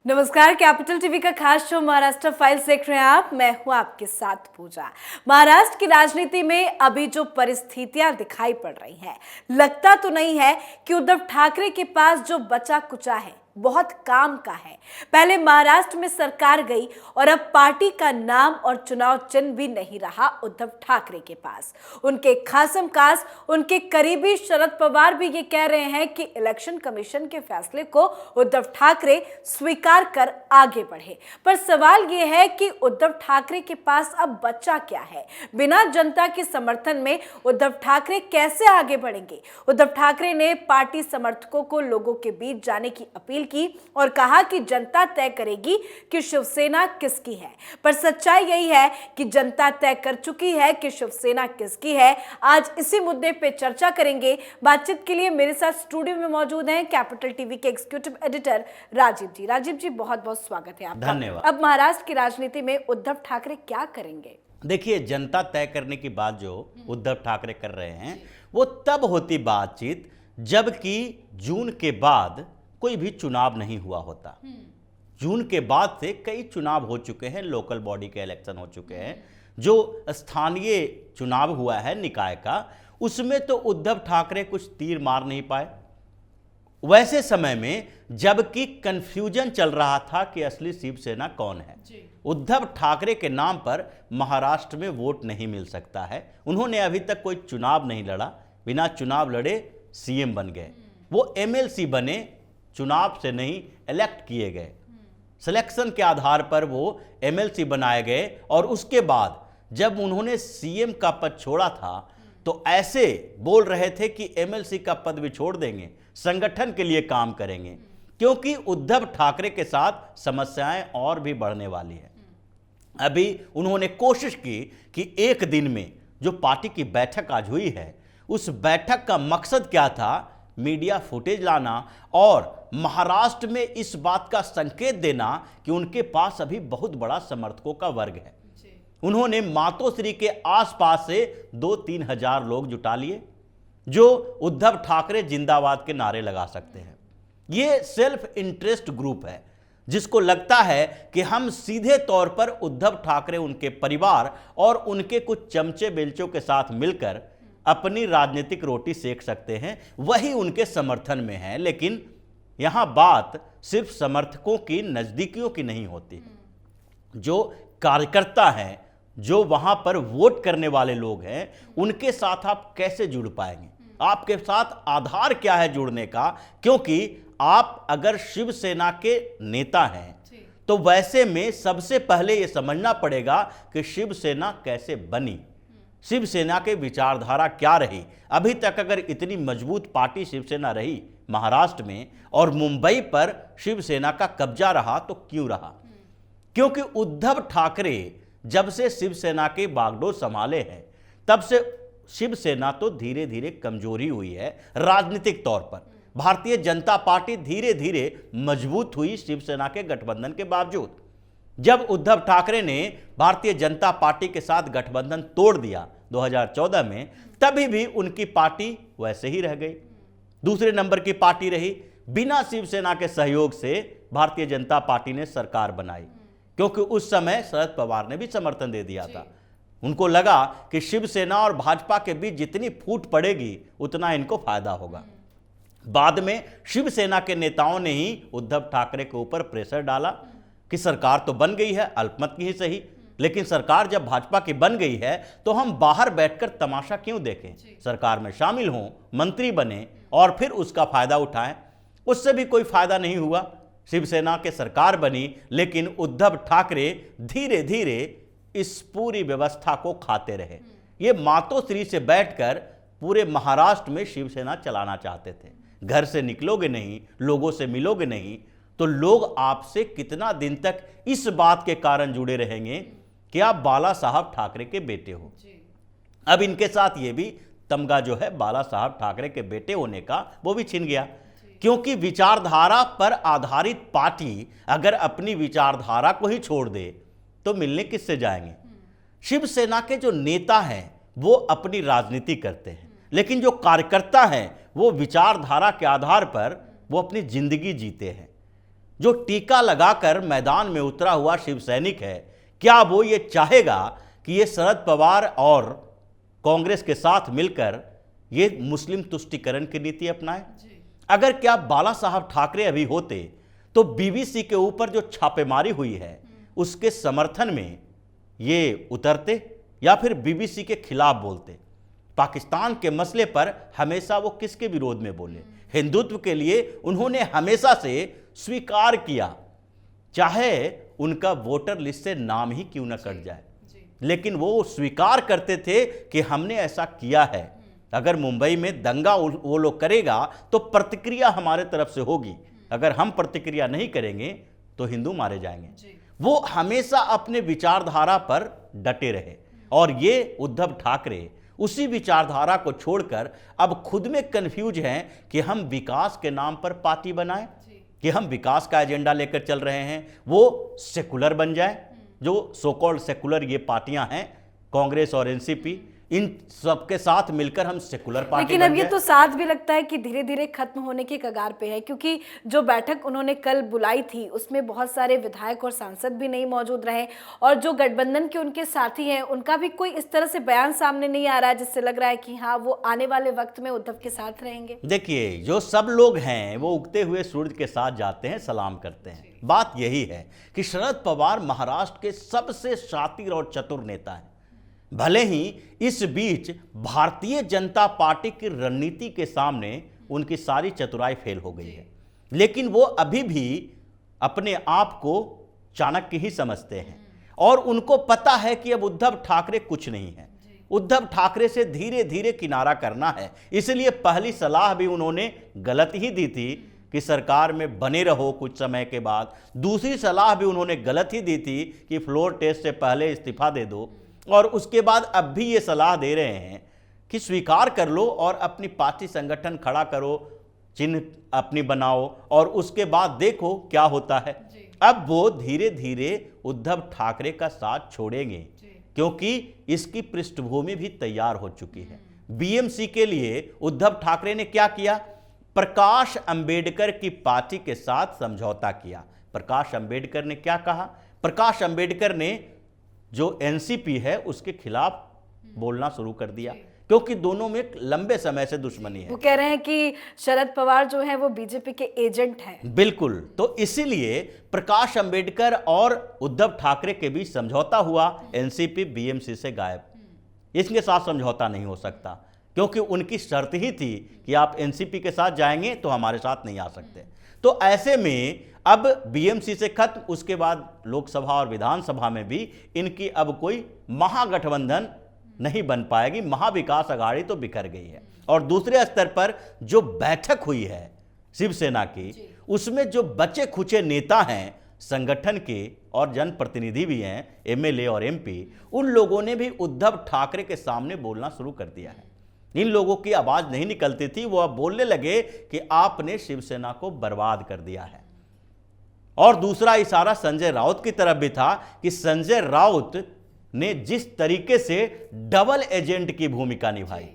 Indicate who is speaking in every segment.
Speaker 1: नमस्कार, capital TV का खास शो महाराष्ट्र फाइल्स देख रहे हैं आप। मैं हूं आपके साथ पूजा। महाराष्ट्र की राजनीति में अभी जो परिस्थितियां दिखाई पड़ रही हैं, लगता तो नहीं है कि उद्धव ठाकरे के पास जो बचा कुचा है बहुत काम का है। पहले महाराष्ट्र में सरकार गई और अब पार्टी का नाम और चुनाव चिन्ह भी नहीं रहा उद्धव ठाकरे के पास। उनके खासम खास उनके करीबी शरद पवार भी ये कह रहे हैं कि इलेक्शन कमीशन के फैसले को उद्धव ठाकरे स्वीकार कर आगे बढ़े। पर सवाल ये है कि उद्धव ठाकरे के पास अब बचा क्या है? बिना जनता के समर्थन में उद्धव ठाकरे कैसे आगे बढ़ेंगे? उद्धव ठाकरे ने पार्टी समर्थकों को लोगों के बीच जाने की अपील की और कहा कि जनता तय करेगी कि शिवसेना किसकी है। पर सच्चाई यही है कि जनता तय कर चुकी है कि शिवसेना किसकी है। आज इसी मुद्दे पे चर्चा करेंगे। बातचीत के लिए मेरे साथ स्टूडियो में मौजूद हैं कैपिटल टीवी के एग्जीक्यूटिव एडिटर राजीव जी। राजीव जी, बहुत बहुत स्वागत है आपका।
Speaker 2: धन्यवाद।
Speaker 1: अब महाराष्ट्र की राजनीति में उद्धव ठाकरे क्या करेंगे?
Speaker 2: देखिए, जनता तय करने की बात जो उद्धव ठाकरे कर रहे हैं वो तब होती बातचीत जबकि जून के बाद कोई भी चुनाव नहीं हुआ होता। जून के बाद से कई चुनाव हो चुके हैं, लोकल बॉडी के इलेक्शन हो चुके हैं। जो स्थानीय चुनाव हुआ है निकाय का, उसमें तो उद्धव ठाकरे कुछ तीर मार नहीं पाए। वैसे समय में जबकि कंफ्यूजन चल रहा था कि असली शिवसेना कौन है। उद्धव ठाकरे के नाम पर महाराष्ट्र में वोट नहीं मिल सकता है। उन्होंने अभी तक कोई चुनाव नहीं लड़ा, बिना चुनाव लड़े सीएम बन गए। वो एमएलसी बने, चुनाव से नहीं इलेक्ट किए गए। सिलेक्शन के आधार पर वो एमएलसी बनाए गए और उसके बाद जब उन्होंने सीएम का पद छोड़ा था तो ऐसे बोल रहे थे कि एमएलसी का पद भी छोड़ देंगे, संगठन के लिए काम करेंगे, क्योंकि उद्धव ठाकरे के साथ समस्याएं और भी बढ़ने वाली है। अभी उन्होंने कोशिश की कि एक दिन में जो पार्टी की बैठक आज हुई है, उस बैठक का मकसद क्या था? मीडिया फुटेज लाना और महाराष्ट्र में इस बात का संकेत देना कि उनके पास अभी बहुत बड़ा समर्थकों का वर्ग है। उन्होंने मातोश्री के आसपास से 2-3 हजार लोग जुटा लिए जो उद्धव ठाकरे जिंदाबाद के नारे लगा सकते हैं। ये सेल्फ इंटरेस्ट ग्रुप है जिसको लगता है कि हम सीधे तौर पर उद्धव ठाकरे, उनके परिवार और उनके कुछ चमचे बेलचों के साथ मिलकर अपनी राजनीतिक रोटी सेक सकते हैं, वही उनके समर्थन में है। लेकिन यहां बात सिर्फ समर्थकों की, नजदीकियों की नहीं होती है। जो कार्यकर्ता हैं, जो वहां पर वोट करने वाले लोग हैं, उनके साथ आप कैसे जुड़ पाएंगे? आपके साथ आधार क्या है जुड़ने का? क्योंकि आप अगर शिवसेना के नेता हैं तो वैसे में सबसे पहले यह समझना पड़ेगा कि शिवसेना कैसे बनी, शिवसेना के विचारधारा क्या रही। अभी तक अगर इतनी मजबूत पार्टी शिवसेना रही महाराष्ट्र में और मुंबई पर शिवसेना का कब्जा रहा तो क्यों रहा? क्योंकि उद्धव ठाकरे जब से शिवसेना के बागडोर संभाले हैं तब से शिवसेना तो धीरे धीरे कमजोरी हुई है राजनीतिक तौर पर। भारतीय जनता पार्टी धीरे धीरे मजबूत हुई शिवसेना के गठबंधन के बावजूद। जब उद्धव ठाकरे ने भारतीय जनता पार्टी के साथ गठबंधन तोड़ दिया 2014 में, तभी भी उनकी पार्टी वैसे ही रह गई, दूसरे नंबर की पार्टी रही। बिना शिवसेना के सहयोग से भारतीय जनता पार्टी ने सरकार बनाई, क्योंकि उस समय शरद पवार ने भी समर्थन दे दिया था। उनको लगा कि शिवसेना और भाजपा के बीच जितनी फूट पड़ेगी उतना इनको फायदा होगा। बाद में शिवसेना के नेताओं ने ही उद्धव ठाकरे के ऊपर प्रेशर डाला कि सरकार तो बन गई है, अल्पमत की ही सही, लेकिन सरकार जब भाजपा की बन गई है तो हम बाहर बैठकर तमाशा क्यों देखें? सरकार में शामिल हों, मंत्री बने और फिर उसका फायदा उठाएं। उससे भी कोई फायदा नहीं हुआ। शिवसेना के सरकार बनी, लेकिन उद्धव ठाकरे धीरे धीरे इस पूरी व्यवस्था को खाते रहे। ये मातोश्री से बैठकर पूरे महाराष्ट्र में शिवसेना चलाना चाहते थे। घर से निकलोगे नहीं, लोगों से मिलोगे नहीं, तो लोग आपसे कितना दिन तक इस बात के कारण जुड़े रहेंगे कि आप बाला साहब ठाकरे के बेटे हो। अब इनके साथ ये भी तमगा जो है बाला साहब ठाकरे के बेटे होने का, वो भी छिन गया। क्योंकि विचारधारा पर आधारित पार्टी अगर अपनी विचारधारा को ही छोड़ दे तो मिलने किससे जाएंगे? शिवसेना के जो नेता हैं वो अपनी राजनीति करते हैं, लेकिन जो कार्यकर्ता हैं वो विचारधारा के आधार पर वो अपनी जिंदगी जीते हैं। जो टीका लगाकर मैदान में उतरा हुआ शिव सैनिक है, क्या वो ये चाहेगा कि ये शरद पवार और कांग्रेस के साथ मिलकर ये मुस्लिम तुष्टीकरण की नीति अपनाए? अगर क्या बाला साहब ठाकरे अभी होते तो बीबीसी के ऊपर जो छापेमारी हुई है उसके समर्थन में ये उतरते या फिर बीबीसी के खिलाफ बोलते? पाकिस्तान के मसले पर हमेशा वो किसके विरोध में बोले? हिंदुत्व के लिए उन्होंने हमेशा से स्वीकार किया, चाहे उनका वोटर लिस्ट से नाम ही क्यों न कट जाए, लेकिन वो स्वीकार करते थे कि हमने ऐसा किया है। अगर मुंबई में दंगा वो लोग करेगा तो प्रतिक्रिया हमारे तरफ से होगी, अगर हम प्रतिक्रिया नहीं करेंगे तो हिंदू मारे जाएंगे। वो हमेशा अपने विचारधारा पर डटे रहे और ये उद्धव ठाकरे उसी विचारधारा को छोड़कर अब खुद में कंफ्यूज हैं कि हम विकास के नाम पर पार्टी बनाएं, कि हम विकास का एजेंडा लेकर चल रहे हैं, वो सेकुलर बन जाए। जो सो कॉल्ड सेकुलर ये पार्टियां हैं, कांग्रेस और एनसीपी, इन सबके साथ मिलकर हम सेकुलर पार्टी
Speaker 1: लेकिन अब ये तो साथ भी लगता है कि धीरे धीरे खत्म होने के कगार पे है, क्योंकि जो बैठक उन्होंने कल बुलाई थी उसमें बहुत सारे विधायक और सांसद भी नहीं मौजूद रहे और जो गठबंधन के उनके साथी हैं उनका भी कोई इस तरह से बयान सामने नहीं आ रहा है जिससे लग रहा है कि हाँ वो आने वाले वक्त में उद्धव के साथ रहेंगे।
Speaker 2: देखिए, जो सब लोग हैं वो उगते हुए सूरज के साथ जाते हैं, सलाम करते हैं। बात यही है कि शरद पवार महाराष्ट्र के सबसे शातिर और चतुर नेता हैं। भले ही इस बीच भारतीय जनता पार्टी की रणनीति के सामने उनकी सारी चतुराई फेल हो गई है, लेकिन वो अभी भी अपने आप को चाणक्य ही समझते हैं और उनको पता है कि अब उद्धव ठाकरे कुछ नहीं है। उद्धव ठाकरे से धीरे धीरे किनारा करना है, इसलिए पहली सलाह भी उन्होंने गलत ही दी थी कि सरकार में बने रहो कुछ समय के बाद। दूसरी सलाह भी उन्होंने गलत ही दी थी कि फ्लोर टेस्ट से पहले इस्तीफा दे दो, और उसके बाद अब भी ये सलाह दे रहे हैं कि स्वीकार कर लो और अपनी पार्टी संगठन खड़ा करो, चिन्ह अपनी बनाओ और उसके बाद देखो क्या होता है। अब वो धीरे धीरे उद्धव ठाकरे का साथ छोड़ेंगे क्योंकि इसकी पृष्ठभूमि भी तैयार हो चुकी है। बीएमसी के लिए उद्धव ठाकरे ने क्या किया? प्रकाश अंबेडकर की पार्टी के साथ समझौता किया। प्रकाश अंबेडकर ने क्या कहा? प्रकाश अंबेडकर ने जो एनसीपी है उसके खिलाफ बोलना शुरू कर दिया क्योंकि दोनों में लंबे समय से दुश्मनी है।
Speaker 1: वो कह रहे हैं कि शरद पवार जो है वो बीजेपी के एजेंट हैं।
Speaker 2: बिल्कुल, तो इसीलिए प्रकाश अंबेडकर और उद्धव ठाकरे के बीच समझौता हुआ। एनसीपी बीएमसी से गायब, इसके साथ समझौता नहीं हो सकता क्योंकि उनकी शर्त ही थी कि आप एनसीपी के साथ जाएंगे तो हमारे साथ नहीं आ सकते। तो ऐसे में अब बीएमसी से खत्म, उसके बाद लोकसभा और विधानसभा में भी इनकी अब कोई महागठबंधन नहीं बन पाएगी। महाविकास अघाड़ी तो बिखर गई है। और दूसरे स्तर पर जो बैठक हुई है शिवसेना की, उसमें जो बचे खुचे नेता हैं संगठन के और जनप्रतिनिधि भी हैं, एमएलए और एमपी, उन लोगों ने भी उद्धव ठाकरे के सामने बोलना शुरू कर दिया है। इन लोगों की आवाज नहीं निकलती थी, वो अब बोलने लगे कि आपने शिवसेना को बर्बाद कर दिया है। और दूसरा इशारा संजय राउत की तरफ भी था कि संजय राउत ने जिस तरीके से डबल एजेंट की भूमिका निभाई,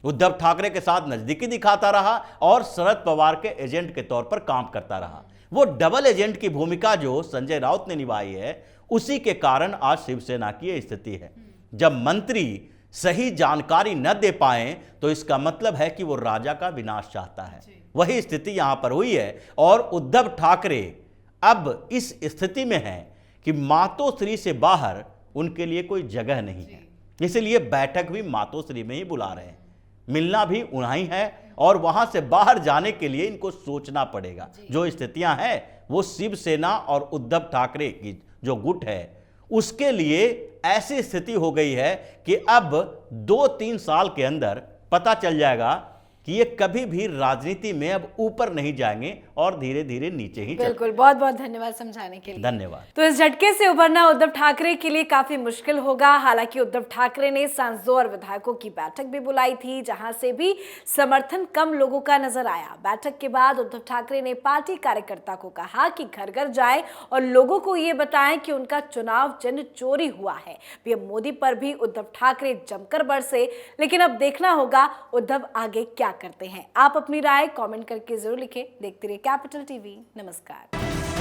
Speaker 2: उद्धव ठाकरे के साथ नजदीकी दिखाता रहा और शरद पवार के एजेंट के तौर पर काम करता रहा। वो डबल एजेंट की भूमिका जो संजय राउत ने निभाई है, उसी के कारण आज शिवसेना की यह स्थिति है। जब मंत्री सही जानकारी न दे पाए तो इसका मतलब है कि वो राजा का विनाश चाहता है। वही स्थिति यहां पर हुई है और उद्धव ठाकरे अब इस स्थिति में है कि मातोश्री से बाहर उनके लिए कोई जगह नहीं है, इसलिए बैठक भी मातोश्री में ही बुला रहे हैं। मिलना भी उन्हीं है और वहां से बाहर जाने के लिए इनको सोचना पड़ेगा। जो स्थितियां हैं वो शिवसेना और उद्धव ठाकरे की जो गुट है उसके लिए ऐसी स्थिति हो गई है कि अब 2-3 साल के अंदर पता चल जाएगा कि ये कभी भी राजनीति में अब ऊपर नहीं जाएंगे और धीरे धीरे नीचे ही।
Speaker 1: बिल्कुल, बहुत बहुत धन्यवाद समझाने के लिए।
Speaker 2: धन्यवाद।
Speaker 1: तो इस झटके से उभरना उद्धव ठाकरे के लिए काफी मुश्किल होगा। हालांकि उद्धव ठाकरे ने सांसदों और विधायकों की बैठक भी बुलाई थी, जहां से भी समर्थन कम लोगों का नजर आया। बैठक के बाद उद्धव ठाकरे ने पार्टी कार्यकर्ता को कहा कि घर घर जाए और लोगों को ये बताएं कि उनका चुनाव चिन्ह चोरी हुआ है। पीएम मोदी पर भी उद्धव ठाकरे जमकर बरसे, लेकिन अब देखना होगा उद्धव आगे क्या करते हैं। आप अपनी राय कमेंट करके जरूर लिखें। देखते रहिए कैपिटल टीवी। नमस्कार।